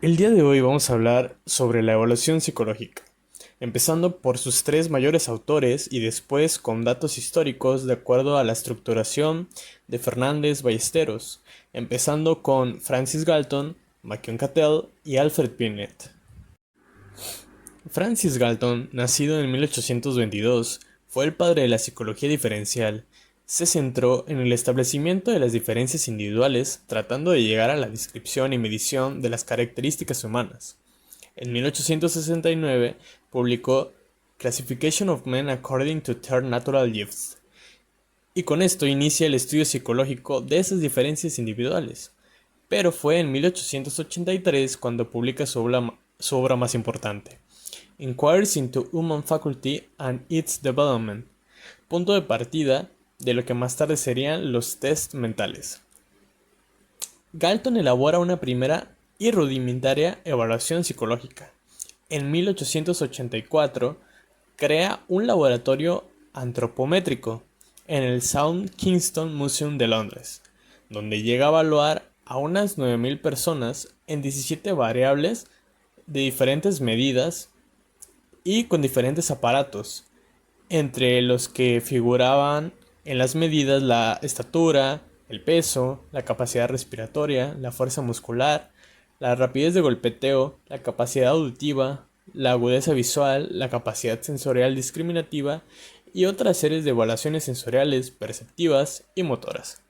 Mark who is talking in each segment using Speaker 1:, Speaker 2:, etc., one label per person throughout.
Speaker 1: El día de hoy vamos a hablar sobre la evaluación psicológica, empezando por sus tres mayores autores y después con datos históricos de acuerdo a la estructuración de Fernández Ballesteros, empezando con Francis Galton, McKeown Cattell y Alfred Binet. Francis Galton, nacido en 1822, fue el padre de la psicología diferencial. Se centró en el establecimiento de las diferencias individuales, tratando de llegar a la descripción y medición de las características humanas. En 1869 publicó Classification of Men According to Their Natural Gifts, y con esto inicia el estudio psicológico de esas diferencias individuales. Pero fue en 1883 cuando publica su obra más importante, Inquiries into Human Faculty and its Development, punto de partida de lo que más tarde serían los test mentales. Galton elabora una primera y rudimentaria evaluación psicológica. En 1884 crea un laboratorio antropométrico en el South Kensington Museum de Londres, donde llega a evaluar a unas 9.000 personas en 17 variables de diferentes medidas y con diferentes aparatos, entre los que figuraban en las medidas la estatura, el peso, la capacidad respiratoria, la fuerza muscular, la rapidez de golpeteo, la capacidad auditiva, la agudeza visual, la capacidad sensorial discriminativa y otras series de evaluaciones sensoriales, perceptivas y motoras.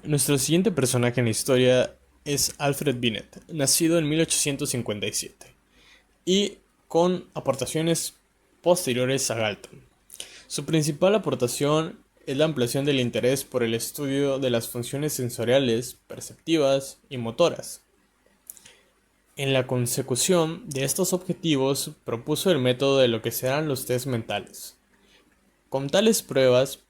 Speaker 1: Nuestro siguiente personaje en la historia es Alfred Binet, nacido en 1857 y con aportaciones posteriores a Galton. Su principal aportación es la ampliación del interés por el estudio de las funciones sensoriales, perceptivas y motoras. En la consecución de estos objetivos propuso el método de lo que serán los test mentales. Con tales pruebas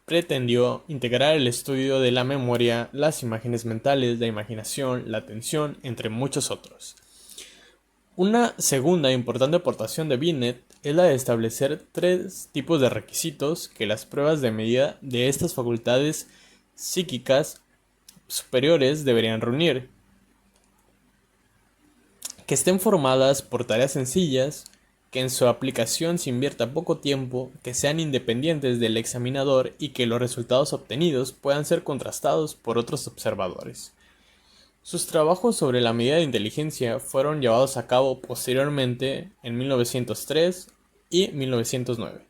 Speaker 1: pretendió integrar el estudio de la memoria, las imágenes mentales, la imaginación, la atención, entre muchos otros. Una segunda importante aportación de Binet es la de establecer tres tipos de requisitos que las pruebas de medida de estas facultades psíquicas superiores deberían reunir: que estén formadas por tareas sencillas, que en su aplicación se invierta poco tiempo, que sean independientes del examinador y que los resultados obtenidos puedan ser contrastados por otros observadores. Sus trabajos sobre la medida de inteligencia fueron llevados a cabo posteriormente en 1903 y 1909.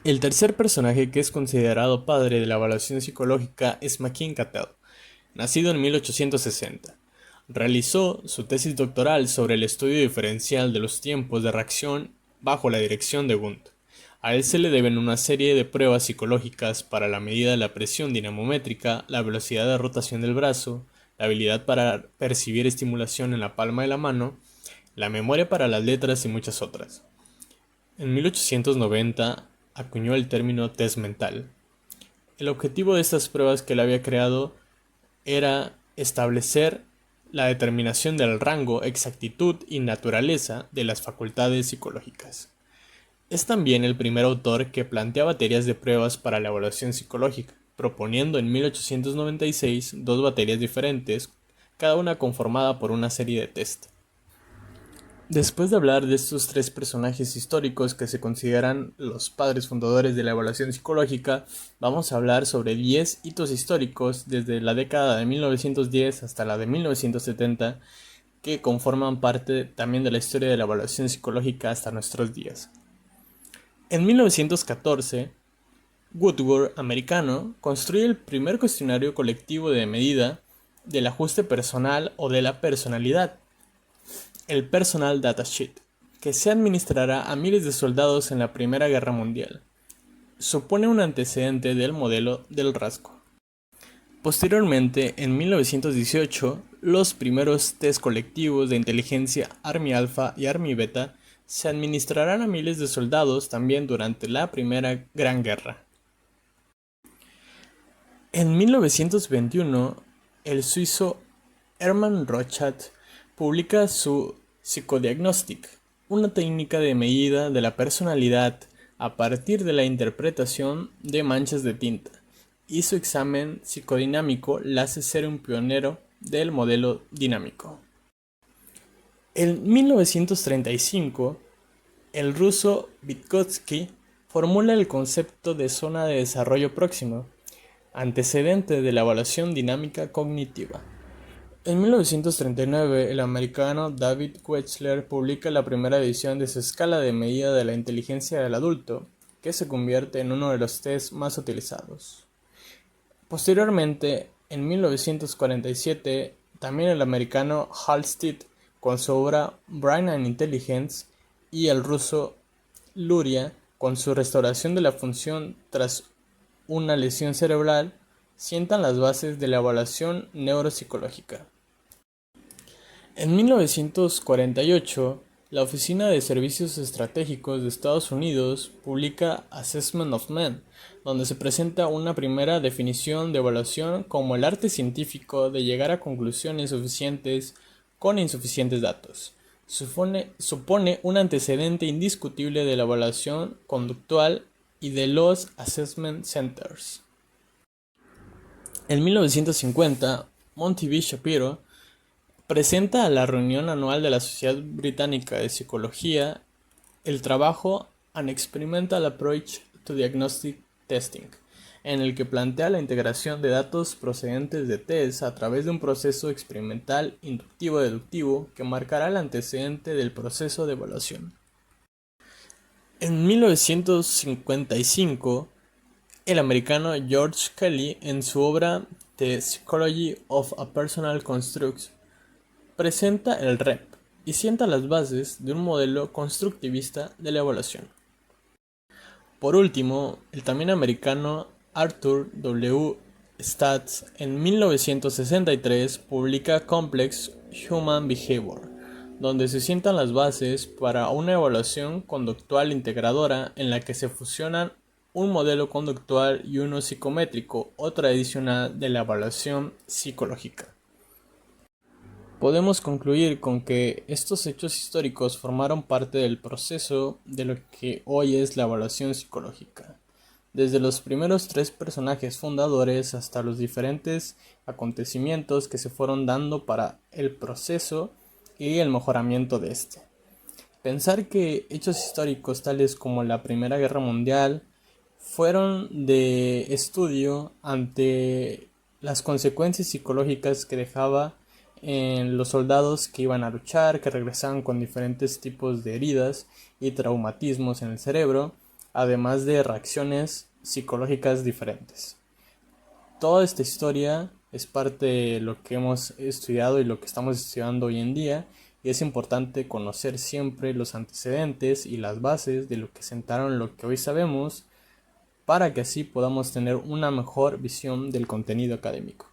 Speaker 1: El tercer personaje que es considerado padre de la evaluación psicológica es McKeown Cattell, nacido en 1860. Realizó su tesis doctoral sobre el estudio diferencial de los tiempos de reacción bajo la dirección de Wundt. A él se le deben una serie de pruebas psicológicas para la medida de la presión dinamométrica, la velocidad de rotación del brazo, la habilidad para percibir estimulación en la palma de la mano, la memoria para las letras y muchas otras. En 1890 acuñó el término test mental. El objetivo de estas pruebas que él había creado era establecer la determinación del rango, exactitud y naturaleza de las facultades psicológicas. Es también el primer autor que plantea baterías de pruebas para la evaluación psicológica, proponiendo en 1896 dos baterías diferentes, cada una conformada por una serie de test. Después de hablar de estos tres personajes históricos que se consideran los padres fundadores de la evaluación psicológica, vamos a hablar sobre 10 hitos históricos desde la década de 1910 hasta la de 1970 que conforman parte también de la historia de la evaluación psicológica hasta nuestros días. En 1914, Woodward, americano, construye el primer cuestionario colectivo de medida del ajuste personal o de la personalidad, el Personal Datasheet, que se administrará a miles de soldados en la Primera Guerra Mundial. Supone un antecedente del modelo del rasgo. Posteriormente, en 1918, los primeros test colectivos de inteligencia Army Alpha y Army Beta se administrarán a miles de soldados también durante la Primera Gran Guerra. En 1921, el suizo Hermann Rorschach publica su Psicodiagnostik, una técnica de medida de la personalidad a partir de la interpretación de manchas de tinta, y su examen psicodinámico la hace ser un pionero del modelo dinámico. En 1935, el ruso Vygotsky formula el concepto de zona de desarrollo próximo, antecedente de la evaluación dinámica cognitiva. En 1939, el americano David Wechsler publica la primera edición de su escala de medida de la inteligencia del adulto, que se convierte en uno de los tests más utilizados. Posteriormente, en 1947, también el americano Halstead con su obra Brain and Intelligence y el ruso Luria con su restauración de la función tras una lesión cerebral sientan las bases de la evaluación neuropsicológica. En 1948, la Oficina de Servicios Estratégicos de Estados Unidos publica Assessment of Men, donde se presenta una primera definición de evaluación como el arte científico de llegar a conclusiones suficientes con insuficientes datos. Supone un antecedente indiscutible de la evaluación conductual y de los Assessment Centers. En 1950, Monty B. Shapiro presenta a la reunión anual de la Sociedad Británica de Psicología el trabajo An Experimental Approach to Diagnostic Testing, en el que plantea la integración de datos procedentes de test a través de un proceso experimental inductivo-deductivo que marcará el antecedente del proceso de evaluación. En 1955, el americano George Kelly, en su obra The Psychology of a Personal Construct, presenta el REP y sienta las bases de un modelo constructivista de la evaluación. Por último, el también americano Arthur W. Stats en 1963 publica Complex Human Behavior, donde se sientan las bases para una evaluación conductual integradora en la que se fusionan un modelo conductual y uno psicométrico o tradicional de la evaluación psicológica. Podemos concluir con que estos hechos históricos formaron parte del proceso de lo que hoy es la evaluación psicológica, desde los primeros 3 personajes fundadores hasta los diferentes acontecimientos que se fueron dando para el proceso y el mejoramiento de este. Pensar que hechos históricos tales como la Primera Guerra Mundial fueron de estudio ante las consecuencias psicológicas que dejaba en los soldados que iban a luchar, que regresaban con diferentes tipos de heridas y traumatismos en el cerebro, además de reacciones psicológicas diferentes. Toda esta historia es parte de lo que hemos estudiado y lo que estamos estudiando hoy en día, y es importante conocer siempre los antecedentes y las bases de lo que sentaron lo que hoy sabemos, para que así podamos tener una mejor visión del contenido académico.